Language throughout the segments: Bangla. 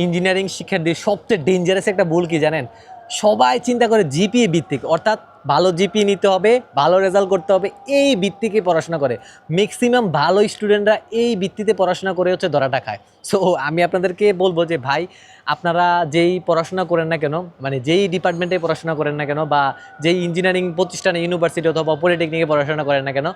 ইঞ্জিনিয়ারিং শিক্ষার্থীর সবচেয়ে ডেঞ্জারাস একটা ভুল কি জানেন? সবাই চিন্তা করে জিপিএ ভিত্তিক, অর্থাৎ ভালো জিপিএ নিতে হবে, ভালো রেজাল্ট করতে হবে, এই ভিত্তিকে পড়াশোনা করে। ম্যাক্সিমাম ভালো স্টুডেন্টরা এই ভিত্তিতে পড়াশোনা করে হচ্ছে ধরাটা খায়। সো আমি আপনাদেরকে বলবো যে ভাই, আপনারা যেই পড়াশোনা করেন না কেন, মানে যেই ডিপার্টমেন্টে পড়াশোনা করেন না কেন, বা যেই ইঞ্জিনিয়ারিং প্রতিষ্ঠানে, ইউনিভার্সিটি অথবা পলিটেকনিকে পড়াশোনা করেন না কেন,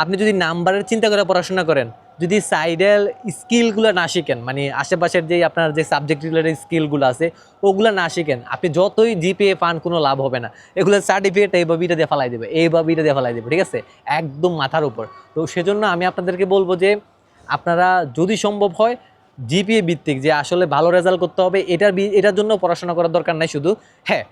আপনি যদি নাম্বারের চিন্তা করে পড়াশোনা করেন, যদি সাইডের স্কিলগুলো না শিখেন, মানে আশেপাশের যে আপনার যে সাবজেক্ট রিলেটেড স্কিলগুলো আছে ওগুলো না শিখেন, আপনি যতই জিপিএ পান কোনো লাভ হবে না। এগুলো সার্টিফিকেট এই বা বিটা দিয়ে ফেলাই দেবে, এই বা বিটা দিয়ে ফেলাই দেবে, ঠিক আছে, একদম মাথার উপর। তো সেজন্য আমি আপনাদেরকে বলবো যে আপনারা যদি সম্ভব হয় জিপিএ ভিত্তিক, যে আসলে ভালো রেজাল্ট করতে হবে, এটার জন্য পড়াশোনা করার দরকার নাই শুধু। হ্যাঁ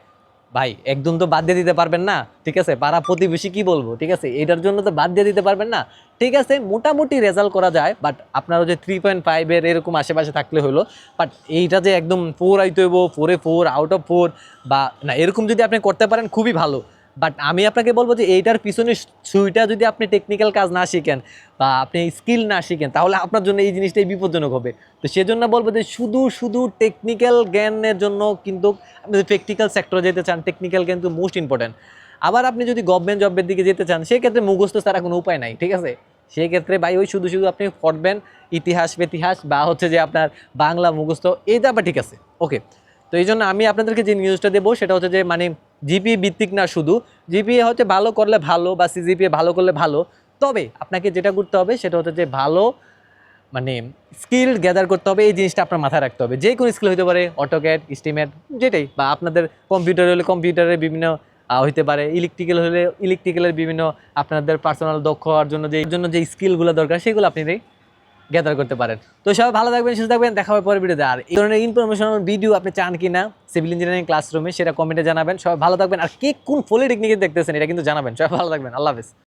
ভাই, একদম তো বাদ দিয়ে দিতে পারবেন না, ঠিক আছে, পাড়া প্রতিবেশী কি বলবো, ঠিক আছে, এটার জন্য তো বাদ দিয়ে দিতে পারবেন না, ঠিক আছে, মোটামুটি রেজাল্ট করা যায়, বাট আপনারও যে 3.5 এরকম আশেপাশে থাকলে হলো। বাট এইটা যে একদম 4 আইতে হইব, 4-এ 4 আউট অফ 4 বা না, এরকম যদি আপনি করতে পারেন খুবই ভালো। বাট আমি আপনাকে বলবো যে এইটার পিছনে সুইটা যদি আপনি টেকনিক্যাল কাজ না শিখেন বা আপনি স্কিল না শিখেন, তাহলে আপনার জন্য এই জিনিসটাই বিপজ্জনক হবে। তো সেজন্য বলবো যে শুধু শুধু টেকনিক্যাল জ্ঞানের জন্য কিন্তু আপনি যদি প্র্যাকটিক্যাল সেক্টরে যেতে চান, টেকনিক্যাল কিন্তু মোস্ট ইম্পর্ট্যান্ট। আবার আপনি যদি গভর্নমেন্ট জবের দিকে যেতে চান, সেক্ষেত্রে মুখস্থ ছাড়া কোনো উপায় নাই, ঠিক আছে। সেই ক্ষেত্রে ভাই ওই শুধু শুধু আপনি পড়বেন ইতিহাস বা হচ্ছে যে আপনার বাংলা মুখস্থ, এইটা আবার ঠিক আছে, ওকে। তো এই জন্য আমি আপনাদেরকে যে নিউজটা দেবো সেটা হচ্ছে যে মানে জিপিএ ভিত্তিক না, শুধু জিপিএ হচ্ছে ভালো করলে ভালো বা সিজিপিএ ভালো করলে ভালো, তবে আপনাকে যেটা করতে হবে সেটা হচ্ছে যে ভালো মানে স্কিল গ্যাদার করতে হবে, এই জিনিসটা আপনার মাথায় রাখতে হবে। যে কোনো স্কিল হতে পারে, অটোক্যাড, এস্টিমেট, যেটাই, বা আপনাদের কম্পিউটার হলে কম্পিউটারের বিভিন্ন হইতে পারে, ইলেকট্রিক্যাল হলে ইলেকট্রিক্যালের বিভিন্ন আপনাদের পার্সোনাল দক্ষ হওয়ার জন্য যে স্কিলগুলো দরকার সেগুলো আপনি গ্যাদার করতে পারেন। তো সবাই ভালো থাকবেন, সুস্থ থাকবেন, দেখা হবে পরের ভিডিওতে। আর এই ধরনের ইনফরমেশনাল ভিডিও আপনি চান কিনা সিভিল ইঞ্জিনিয়ারিং ক্লাসরুমে, সেটা কমেন্টে জানাবেন। সবাই ভালো থাকবেন, আর কে কোন পলিটেকনিকে দেখতেছেন এটা কিন্তু জানাবেন। সবাই ভালো থাকবেন, আল্লাহ হাফেজ।